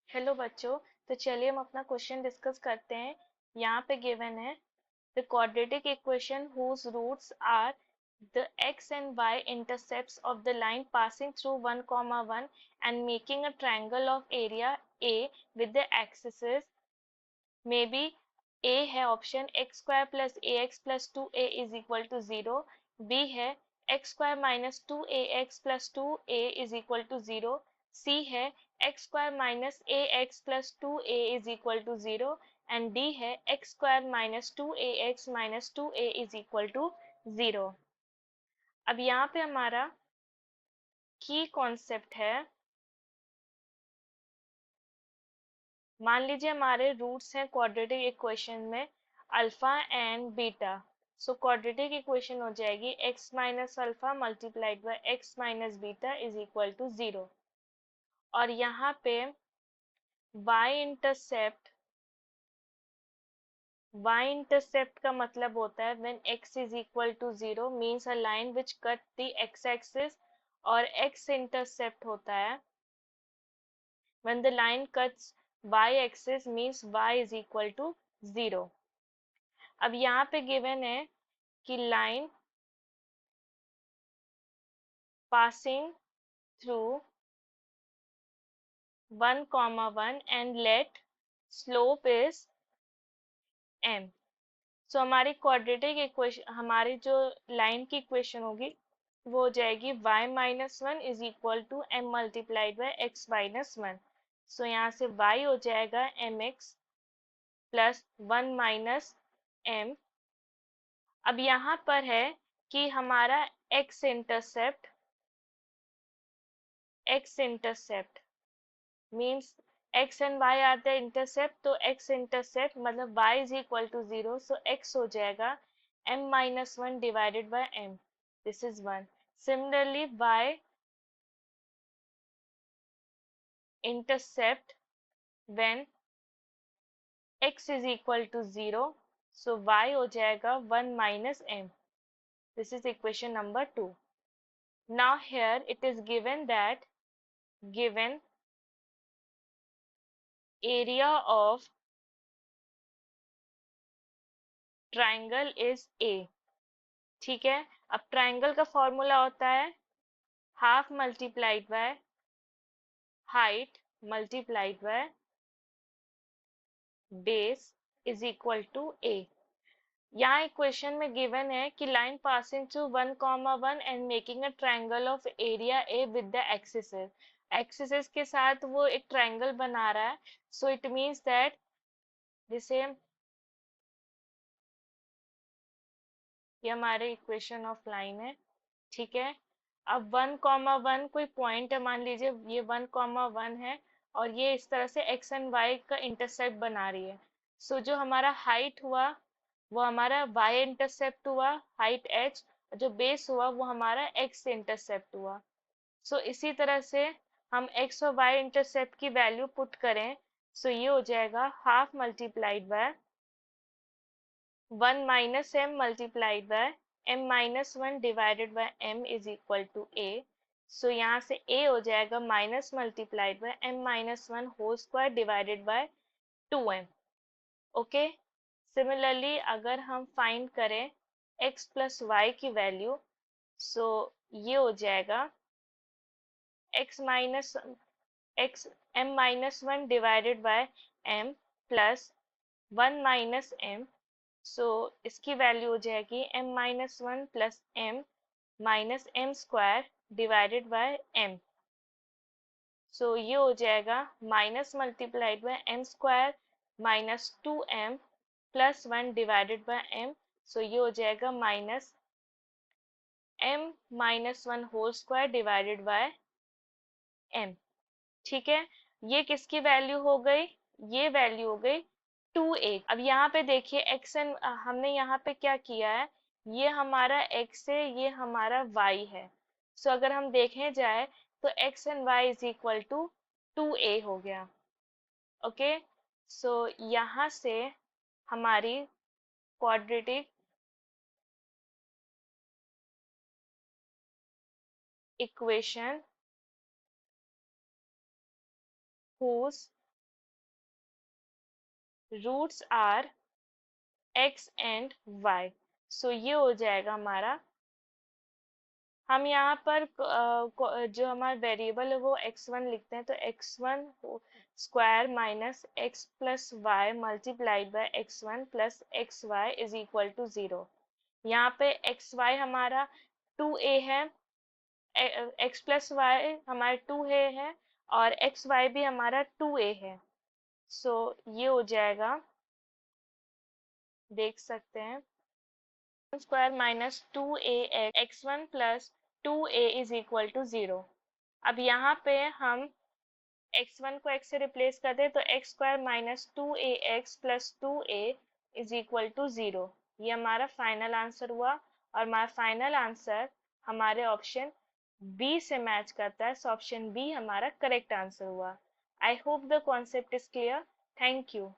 Hello बच्चों। तो चलिए हम अपना क्वेश्चन डिस्कस करते हैं। यहाँ पे गिवन है the quadratic equation whose roots are the x and y intercepts of the line passing through 1 comma 1 and making a triangle of area A with the axes may be A है option x square plus a x plus two a is equal to zero, B है x square minus two a x plus two a is equal to zero, C है x square minus a x plus two a is equal to zero and D है x square minus two a x minus two a is equal to zero. अब यहाँ पे हमारा की concept है, मान लीजिए हमारे रूट्स हैं क्वाड्रेटिक इक्वेशन में alpha and beta. So quadratic equation हो जाएगी x minus alpha multiplied by x minus beta is equal to zero. और यहाँ पे y इंटरसेप्ट का मतलब होता है when x is equal to zero means a line which cut the x axis, और x इंटरसेप्ट होता है when the line cuts y axis means y is equal to 0। अब यहाँ पे गिवन है कि line passing through 1 comma 1 and let slope is m। सो हमारी quadratic equation, हमारी जो लाइन की इक्वेशन होगी वो हो जाएगी y minus one is equal to m multiplied by x minus one. So यहाँ से y हो जाएगा mx plus one minus m। अब यहाँ पर है कि हमारा x intercept means x and y are the intercept, तो x इंटरसेप्ट मतलब y is equal to zero, so x हो जाएगा m minus one divided by m, this is one. Similarly y intercept when x is equal to zero, so y हो जाएगा one minus m, this is equation number two. Now here it is given that given area of triangle is a। ठीक है, अब triangle का formula होता है half multiplied by height multiplied by base is equal to a। यहाँ equation में given है कि line passing through 1 comma 1 and making a triangle of area A with the axis, axis के साथ वो एक ट्रायंगल बना रहा है। सो इट मींस दैट जिसे ये हमारे इक्वेशन ऑफ लाइन है। ठीक है, अब 1 कॉमा 1 कोई पॉइंट है, मान लीजिए ये 1 कॉमा 1 है और ये इस तरह से x एंड y का इंटरसेप्ट बना रही है। सो जो हमारा हाइट हुआ वो हमारा y इंटरसेप्ट हुआ हाइट h, जो बेस हुआ वो हमारा x इंटरसेप्ट हुआ। सो इसी तरह से हम x और y इंटरसेप्ट की वैल्यू पुट करें, सो ये हो जाएगा half multiplied by one minus m multiplied by m minus one divided by m is equal to a। So यहाँ से a हो जाएगा minus multiplied by m minus one whole square divided by two m। Okay, similarly अगर हम find करें x plus y की value, so ये हो जाएगा x minus x m minus one divided by m plus one minus m। So इसकी value हो जाएगी m minus one plus m minus m square divided by m। So ये हो जाएगा minus multiplied by m square minus two m plus one divided by m। So ये हो जाएगा minus m minus one whole square divided by m। ठीक है, ये किसकी वैल्यू हो गई, ये वैल्यू हो गई 2a। अब यहाँ पे देखिए x एंड हमने यहाँ पे क्या किया है, ये हमारा x है ये हमारा y है। सो अगर हम देखें जाए तो x and y is equal to 2a हो गया। ओके, सो यहाँ से हमारी quadratic equation whose roots are x and y। So ये हो जाएगा हमारा, हम यहाँ पर जो हमारा वेरिएबल है वो x1 लिखते हैं, तो x1 square minus x plus y multiplied by x1 plus x y is equal to 0। यहाँ पे एक्स वाई हमारा 2a है, x प्लस वाई हमारा 2a है, और एक्स वाई भी हमारा 2a है। सो ये हो जाएगा, देख सकते हैं, square minus 2a x1 plus 2a is equal to 0। अब यहाँ पे हम x1 को x से रिप्लेस कर दे, तो x square minus 2ax plus 2a is equal to 0। ये हमारा फाइनल आंसर हुआ, और हमारा फाइनल आंसर हमारे ऑप्शन बी से मैच करता है, सो ऑप्शन बी हमारा करेक्ट आंसर हुआ। I hope the concept is clear. Thank you.